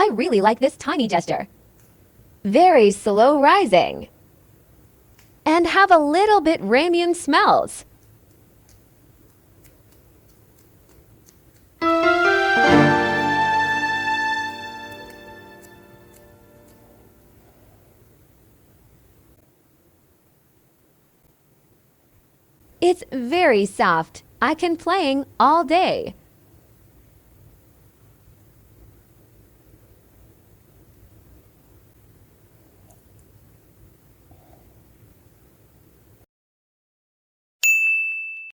I really like this tiny gesture. Very slow rising. And have a little bit ramen smells. It's very soft. I can playing all day.